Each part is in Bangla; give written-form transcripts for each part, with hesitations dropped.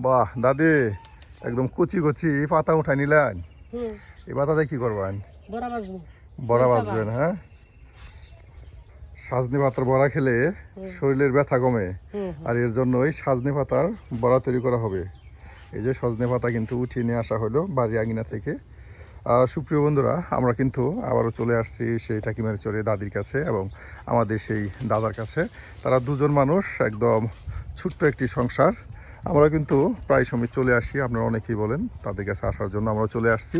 বাহ দাদি একদম কুচি কুচি পাতা উঠাই নিলেন। এই পাতাতে কি করবেন? বড়া ভাজবেন। হ্যাঁ, সাজনে পাতার বড়া খেলে শরীরের ব্যথা কমে, আর এর জন্যই সাজনে পাতার বড়া তৈরি করা হবে। এই যে সজনে পাতা কিন্তু উঠিয়ে নিয়ে আসা হলো বাড়ি আঙিনা থেকে। সুপ্রিয় বন্ধুরা, আমরা কিন্তু আবারও চলে আসছি সেই ঠাকিমার চরে দাদির কাছে এবং আমাদের সেই দাদার কাছে। তারা দুজন মানুষ, একদম ছোট্ট একটি সংসার। আমরা কিন্তু প্রায় সময় চলে আসি, আপনারা অনেকেই বলেন তাদের কাছে আসার জন্য আমরা চলে আসছি।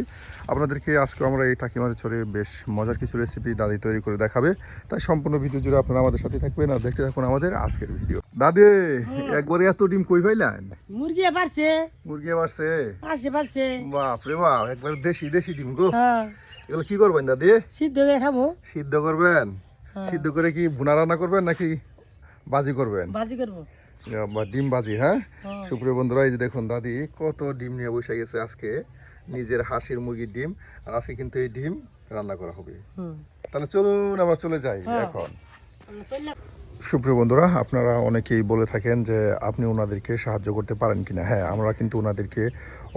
আপনাদেরকে আজকে আমরা এই ঠাকিমার চরে বেশ মজার কিছু রেসিপি দাদি তৈরি করে দেখাবে, তাই সম্পূর্ণ ভিডিও জুড়ে আপনারা আমাদের সাথে থাকবেন আর দেখতে থাকুন আমাদের আজকের ভিডিও। দাদি একবারে এত ডিম কই পাইলেন? মুরগি পারছে। মুরগি মারছে? পারছে। বাপ রে বাপ, একবার দেশি দেশি ডিম গো। এগুলো কি করবেন দাদি? সিদ্ধ করে খাবো। সিদ্ধ করবেন? সিদ্ধ করে কি ভুনা রান্না করবেন নাকি বাজি করবেন? বাজি করবো। ডিম বাজি। হ্যাঁ, সুপ্রিয় বন্ধুরা, এই যে দেখুন দাদি কত ডিম নিয়ে বসে গেছে আজকে, নিজের হাঁসের মুরগির ডিম। আর আজকে কিন্তু এই ডিম রান্না করা হবে। তাহলে চলুন আমরা চলে যাই এখন। সুপ্রিয় বন্ধুরা, আপনারা অনেকেই বলে থাকেন যে আপনি ওনাদেরকে সাহায্য করতে পারেন কিনা। হ্যাঁ, আমরা কিন্তু ওনাদেরকে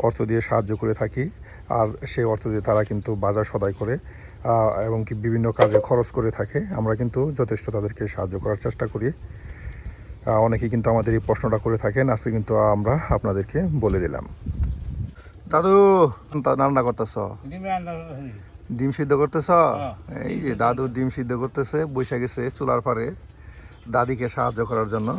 অর্থ দিয়ে সাহায্য করে থাকি, আর সেই অর্থ দিয়ে তারা কিন্তু বাজার সদাই করে এবং কি বিভিন্ন কাজে খরচ করে থাকে। আমরা কিন্তু যথেষ্ট তাদেরকে সাহায্য করার চেষ্টা করি। অনেকেই কিন্তু আমাদের এই প্রশ্নটা করে থাকেন, আজকে কিন্তু আমরা আপনাদেরকে বলে দিলাম। দাদু রান্না করতেছ? ডিম সিদ্ধ করতেছ? এই যে দাদু ডিম সিদ্ধ করতেছে, বসে গেছে চুলার পারে দাদিকে সাহায্য করার জন্য।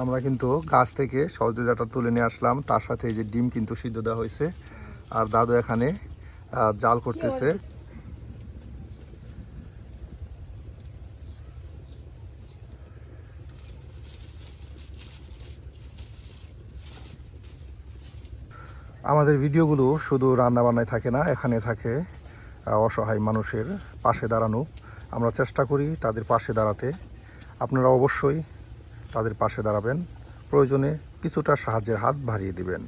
আমরা কিন্তু গাছ থেকে সজনে ডাঁটা তুলে নিয়ে আসলাম, তার সাথে এই যে ডিম কিন্তু সিদ্ধ দেওয়া হয়েছে, আর দাদু এখানে জাল করতেছে। আমাদের ভিডিওগুলো শুধু রান্না বান্নায় থাকে না, এখানে থাকে অসহায় মানুষের পাশে দাঁড়ানো। আমরা চেষ্টা করি তাদের পাশে দাঁড়াতে। আপনারা অবশ্যই তাদের পাশে দাঁড়াবেন, প্রয়োজনে কিছুটা সাহায্যের হাত বাড়িয়ে দিবেন।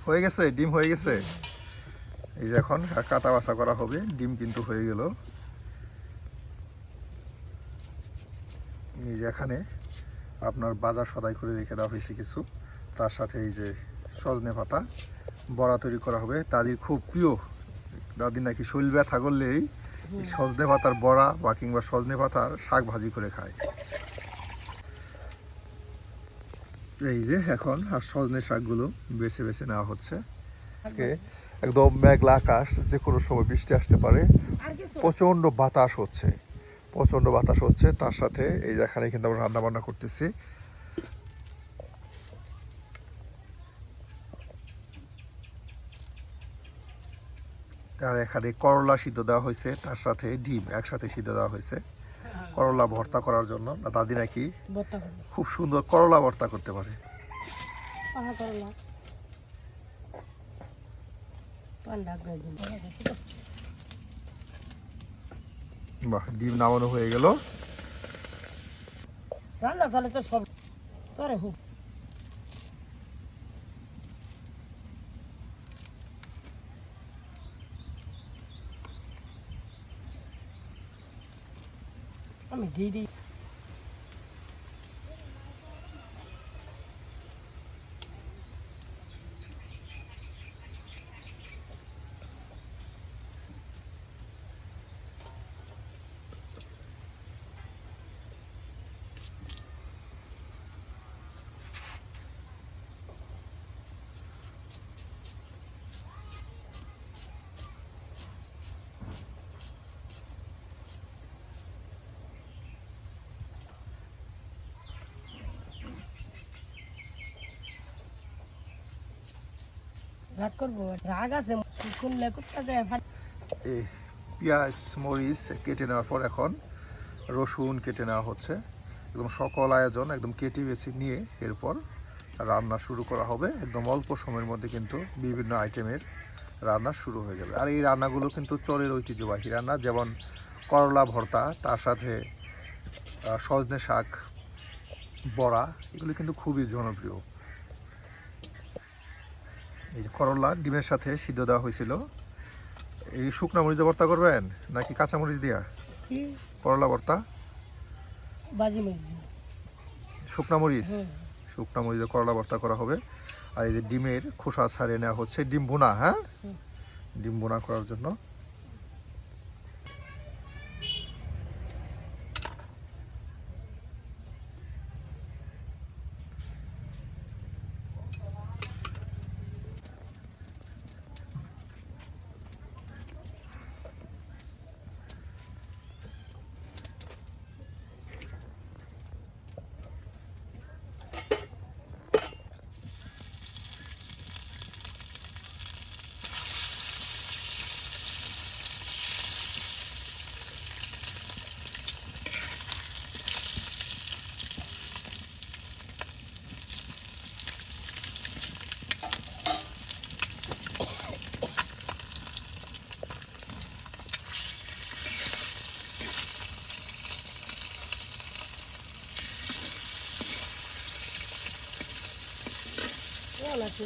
হয়ে গেছে, ডিম হয়ে গেছে। এই যে এখন কাটা বাছা করা হবে। ডিম কিন্তু হয়ে গেল। এই যে এখানে আপনার বাজার সদাই করে রেখে দেওয়া হয়েছে কিছু, তার সাথে এই যে সজনে পাতা বড়া তৈরি করা হবে। দাদির খুব প্রিয়, দাদি নাকি শরীর ব্যথা করলেই সজনে পাতার বড়া বা কিংবা সজনে পাতার শাক ভাজি করে খায়। এই যে এখন আর সজনে শাকগুলো বেছে বেছে নেওয়া হচ্ছে। আজকে একদম মেঘলা আকাশ, যে কোনো সময় বৃষ্টি আসতে পারে। প্রচণ্ড বাতাস হচ্ছে, প্রচণ্ড বাতাস হচ্ছে। তার সাথে এই যেখানে কিন্তু আমরা রান্না বান্না করতেছি। আর এখানে করলা সিদ্ধ দেওয়া হয়েছে, তার সাথে ডিম একসাথে সিদ্ধ দেওয়া হয়েছে করলা ভর্তা করার জন্য। দাদি নাকি খুব সুন্দর করলা ভর্তা করতে পারে। বাহ, ডিম নামানো হয়ে গেল। রান্না তাহলে তো সব তোরে হোক। আমি দিদি রাগ করবো, রাগ আছে করলে করতে যায়। এই পেঁয়াজ মরিচ কেটে নেওয়ার পর এখন রসুন কেটে নেওয়া হচ্ছে। একদম সকল আয়োজন একদম কেটে বেছে নিয়ে এরপর রান্না শুরু করা হবে। একদম অল্প সময়ের মধ্যে কিন্তু বিভিন্ন আইটেমের রান্না শুরু হয়ে যাবে। আর এই রান্নাগুলো কিন্তু চরের ঐতিহ্যবাহী রান্না, যেমন করলা ভর্তা, তার সাথে সজনে শাক বড়া, এগুলো কিন্তু খুবই জনপ্রিয়। এই করলা ডিমের সাথে সিদ্ধ দেওয়া হয়েছিল। এই শুকনো মরিচ ভর্তা করবেন নাকি কাঁচা মরিচ দিয়া করলা ভর্তা? বাজি মরিচ দিয়ে। শুকনা মরিচ, হুম। শুকনা মরিচে করলা ভর্তা করা হবে। আর এই যে ডিমের খোসা ছাড়িয়ে নেওয়া হচ্ছে, ডিম ভুনা, হ্যাঁ হুম। ডিম ভুনা করার জন্য। ভালো আছে।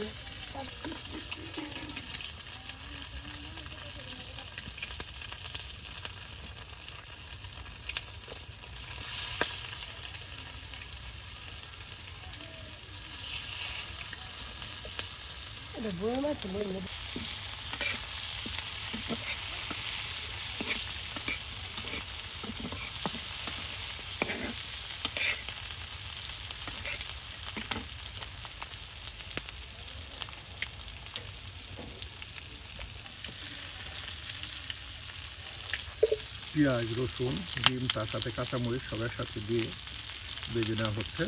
এটা বয়ে মাছ বয়ে। পেঁয়াজ, রসুন, ডিম, তার সাথে কাঁচামরিচ সব একসাথে দিয়ে ভেজে নেওয়া হচ্ছে।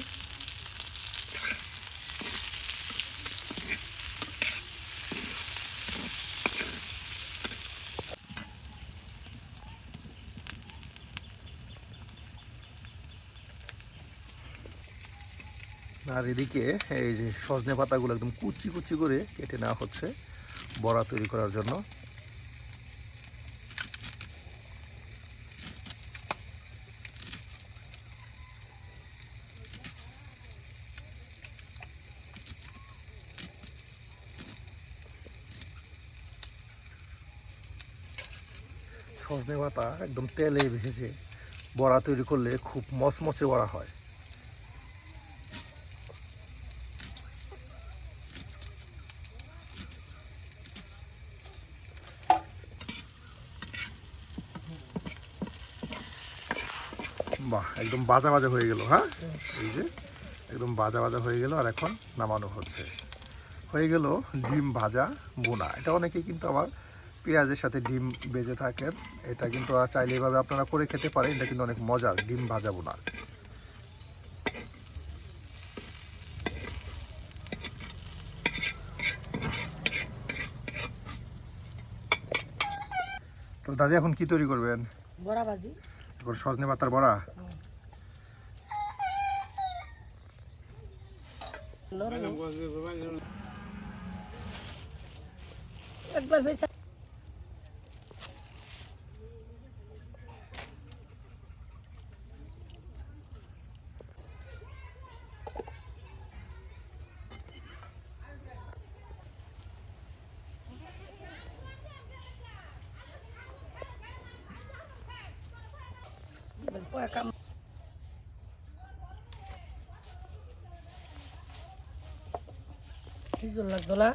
আর এদিকে এই যে সজনে পাতাগুলো একদম কুচি কুচি করে কেটে নেওয়া হচ্ছে বড়া তৈরি করার জন্য। সজনে পাতা একদম তেলে ভেজে বড়া তৈরি করলে খুব মচমচে বড়া হয়। বাহ, একদম ভাজা ভাজা হয়ে গেল, হ্যাঁ এই যে একদম ভাজা ভাজা হয়ে গেল। আর এখন নামানো হচ্ছে। হয়ে গেল ডিম ভাজা বোনা। এটা অনেকেই কিন্তু আবার পেঁয়াজের সাথে ডিম ভেজে থাকেন। এটা কিন্তু চাইলে এভাবে আপনারা করে খেতে পারেন। এটা কিন্তু অনেক মজার ডিম ভাজা বোনা। তো দাদি এখন কি তৈরি করবেন? বড়া ভাজি। এখন সজনে পাতার বড়া। একবার পয়সা কাম কিছু লাগতো না।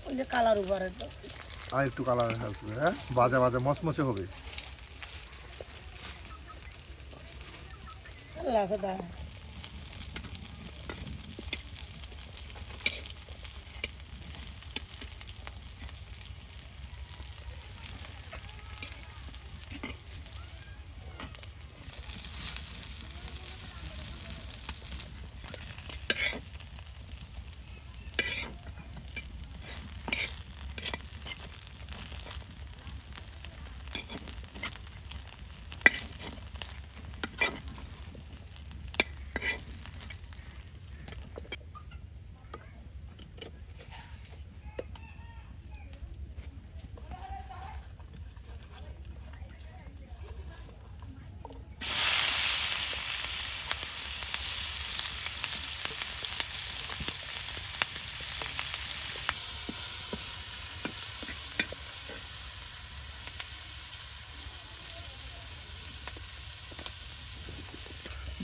ওই যে কালার উপরে আর একটু কালার আসবে, হ্যাঁ ভাজা ভাজা মচমচে হবে। আল্লাহ খোদা।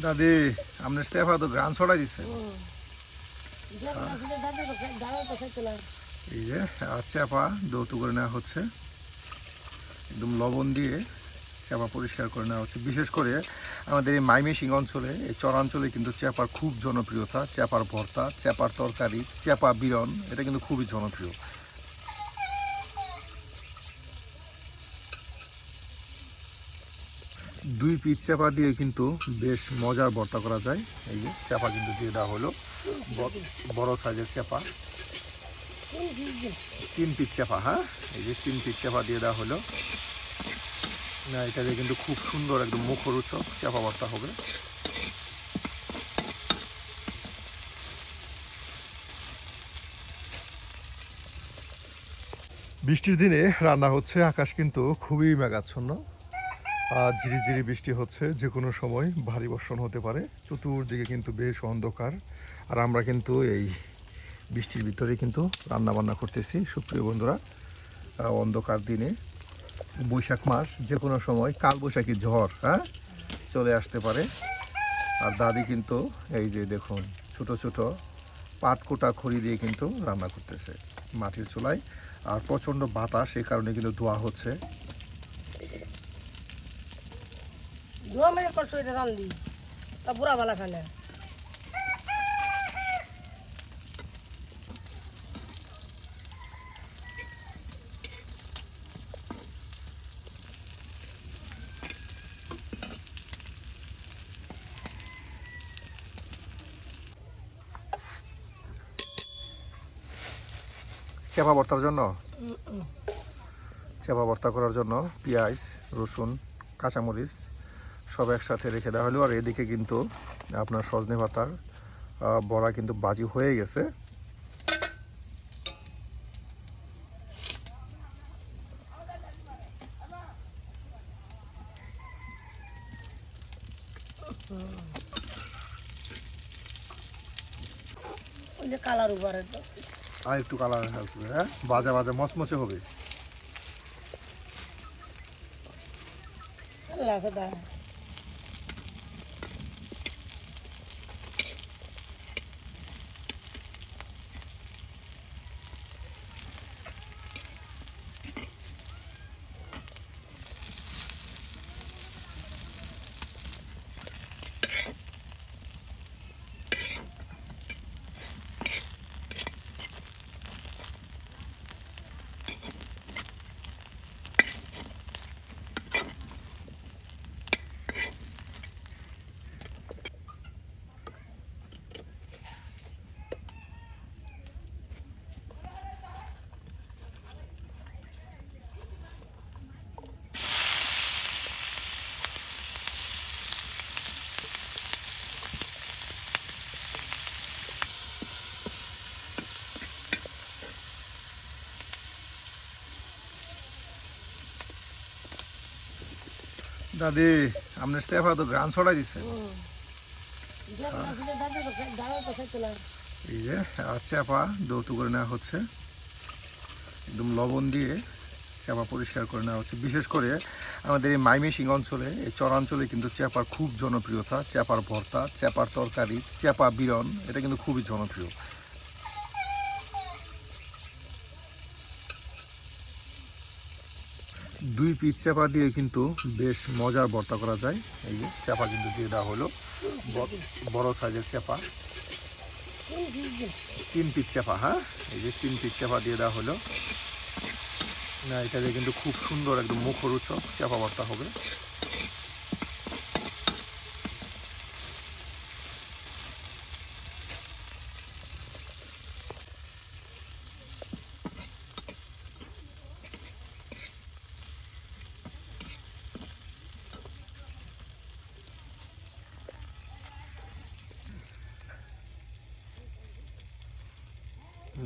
দাদি আপনার স্টেফা তো গান ছড়াই দিচ্ছে। এই যে চাপা দৌতু করে নেওয়া হচ্ছে, একদম লবণ দিয়ে চাপা পরিষ্কার করে নেওয়া হচ্ছে। বিশেষ করে আমাদের এই মাইমেসিং অঞ্চলে, এই চরাঞ্চলে কিন্তু চাপার খুব জনপ্রিয়তা। চাপার ভর্তা, চাপার তরকারি, চাপা বিরন, এটা কিন্তু খুবই জনপ্রিয়। দুই পিস চাপা দিয়ে কিন্তু বেশ মজার ভর্তা করা যায়। এই যে চাপা কিন্তু দিয়ে দেওয়া হলো, বড় সাইজের চাপা, 3 পিস চাপা। হ্যাঁ, এই যে 3 পিস চাপা দিয়ে দেওয়া হলো। না, এটা দিয়ে কিন্তু খুব সুন্দর একদম মুখরোচক চাপা ভর্তা হবে। বৃষ্টির দিনে রান্না হচ্ছে, আকাশ কিন্তু খুবই মেঘাচ্ছন্ন, আর ঝিরিঝিরি বৃষ্টি হচ্ছে, যে কোনো সময় ভারী বর্ষণ হতে পারে। চতুর্দিকে কিন্তু বেশ অন্ধকার, আর আমরা কিন্তু এই বৃষ্টির ভিতরে কিন্তু রান্না বান্না করতেছি সুপ্রিয় বন্ধুরা। অন্ধকার দিনে, বৈশাখ মাস, যে কোনো সময় কালবৈশাখী ঝড় চলে আসতে পারে। আর দাদি কিন্তু এই যে দেখুন ছোট ছোট পাটকোটা খড়ি দিয়ে কিন্তু রান্না করতেছে মাটির চুলায়। আর প্রচণ্ড বাতাস, সেই কারণে কিন্তু ধোয়া হচ্ছে। ধোয়া মেরে করছো এটা রান্ধি, তা বুড়া বালা খানে। চাপা ভর্তার জন্য, চাপা ভর্তা করার জন্য পেঁয়াজ, রসুন, কাঁচামরিচ সব একসাথে রেখে দেওয়া হলো। আর এদিকে কিন্তু আপনার সজনে পাতার বড়া কিন্তু বাজি হয়ে গেছে। ওই যে কালার উপরে তো আর একটু কালার আসবে, হ্যাঁ, ভাজা ভাজা মচমচে হবে। আল্লাহ খোদা। দাদি আপনার স্টেফা তো গান ছড়াই দিচ্ছে। এই যে চাপা দৌতু করে নেওয়া হচ্ছে, একদম লবণ দিয়ে চাপা পরিষ্কার করে নেওয়া হচ্ছে। বিশেষ করে আমাদের এই মাইমেসিং অঞ্চলে, এই চরাঞ্চলে কিন্তু চাপার খুব জনপ্রিয়তা। চাপার ভর্তা, চাপার তরকারি, চাপা বিরন, এটা কিন্তু খুবই জনপ্রিয়। দুই পিস চাপা দিয়ে কিন্তু বেশ মজার ভর্তা করা যায়। এই যে চাপা কিন্তু দিয়ে দেওয়া হলো, বড় সাইজের চাপা, 3 পিস চাপা। হ্যাঁ, এই যে 3 পিস চাপা দিয়ে দেওয়া হলো। না, এটা দিয়ে কিন্তু খুব সুন্দর একদম মুখরোচক চাপা ভর্তা হবে।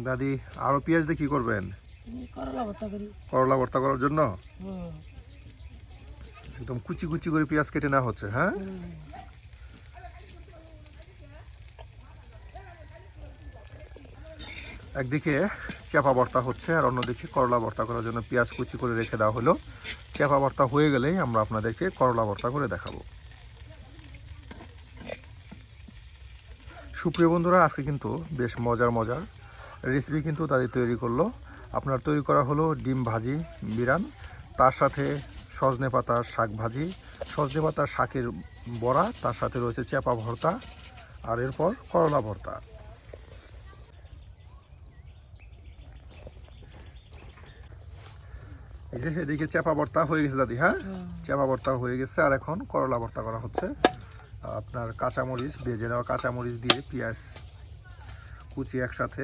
দাদি আরো পেঁয়াজ দিয়ে কি করবেন? করলা ভর্তা করি। করলা ভর্তা করার জন্য হুম, একদম কুচি কুচি করে পেঁয়াজ কেটে নেওয়া হচ্ছে। হ্যাঁ, একদিকে চাপা ভর্তা হচ্ছে আর অন্যদিকে করলা ভর্তা করার জন্য পেঁয়াজ কুচি করে রেখে দেওয়া হলো। চাপা ভর্তা হয়ে গেলেই আমরা আপনাদেরকে করলা ভর্তা করে দেখাবো। সুপ্রিয় বন্ধুরা, আজকে কিন্তু বেশ মজার মজার রেসিপি কিন্তু তাদের তৈরি করলো। আপনার তৈরি করা হলো ডিম ভাজি বিরান, তার সাথে সজনে পাতার শাক ভাজি, সজনে পাতার শাকের বড়া, তার সাথে রয়েছে চাপা ভর্তা, আর এরপর করলা ভর্তা। এই যে এদিকে চাপা ভর্তা হয়ে গেছে দাদি। হ্যাঁ, চাপা ভর্তা হয়ে গেছে আর এখন করলা ভর্তা করা হচ্ছে। আপনার কাঁচামরিচ, ভেজে নেওয়া কাঁচামরিচ দিয়ে পেঁয়াজ কুচি একসাথে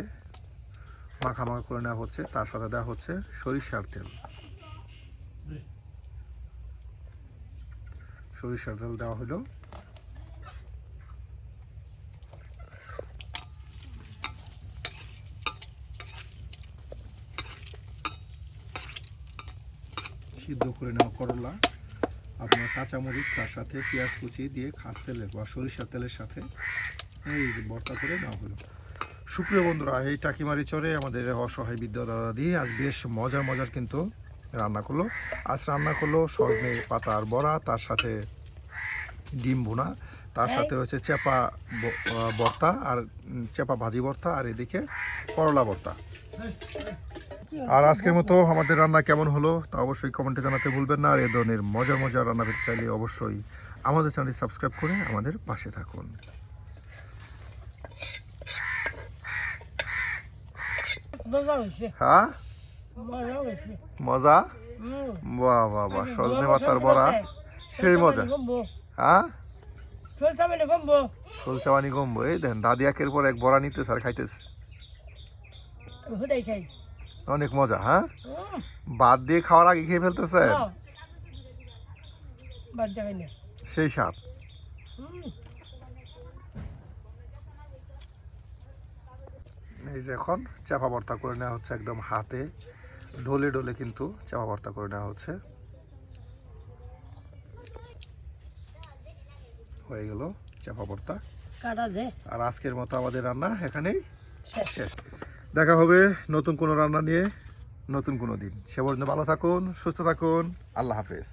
মাখামাখা করে নেওয়া হচ্ছে, তার সাথে দেওয়া হচ্ছে সরিষার তেল। সরিষার তেল দেওয়া হলো। সিদ্ধ করে নেওয়া করলা, আপনার কাঁচামরিচ, তার সাথে পেঁয়াজ কুচি দিয়ে খাস তেলের বা সরিষার তেলের সাথে এই ভর্তা করে নেওয়া হলো। সুপ্রিয় বন্ধুরা, এই টাকিমারি চরে আমাদের অসহায় বিদ্যা দাদি আজ বেশ মজার মজার কিন্তু রান্না করলো। আজ রান্না করলো সজনে পাতার বড়া, তার সাথে ডিম ভুনা, তার সাথে রয়েছে চাপা ভর্তা আর চাপা ভাজি ভর্তা, আর এদিকে করলা ভর্তা। আর আজকের মতো আমাদের রান্না কেমন হলো তা অবশ্যই কমেন্টে জানাতে ভুলবেন না। আর এ ধরনের মজার মজার রান্না পেতে চাইলে অবশ্যই আমাদের চ্যানেলটি সাবস্ক্রাইব করে আমাদের পাশে থাকুন। মজা হয়েছে, হ্যাঁ, মজা হয়েছে। মজা, হুম, বাহ বাহ বাহ, সজনে পাতার বড়া সেই মজা। হ্যাঁ, চলছে মানে কমবো। সলচাবানি গম্ব, এই দেন দাদি একের পর এক বড়া নিতেছে আর খাইতেছে, হুদাই খাই। অনেক মজা। হ্যাঁ, হুম, বাদ দিয়ে খাওয়ার আগে খেয়ে ফেলতেছে, বাদ যাবে না। সেই স্বাদ। হুম, এই যে এখন চাপা ভর্তা করে নেওয়া হচ্ছে, একদম হাতে ঢলে ঢলে কিন্তু চাপা ভর্তা করে নেওয়া হচ্ছে। হয়ে গেল চাপা ভর্তা। কাটা যে আর আজকের মতো আমাদের রান্না এখানেই শেষ। শেষ। দেখা হবে নতুন কোনো রান্না নিয়ে নতুন কোনো দিন। সে পর্যন্ত ভালো থাকুন, সুস্থ থাকুন। আল্লাহ হাফেজ।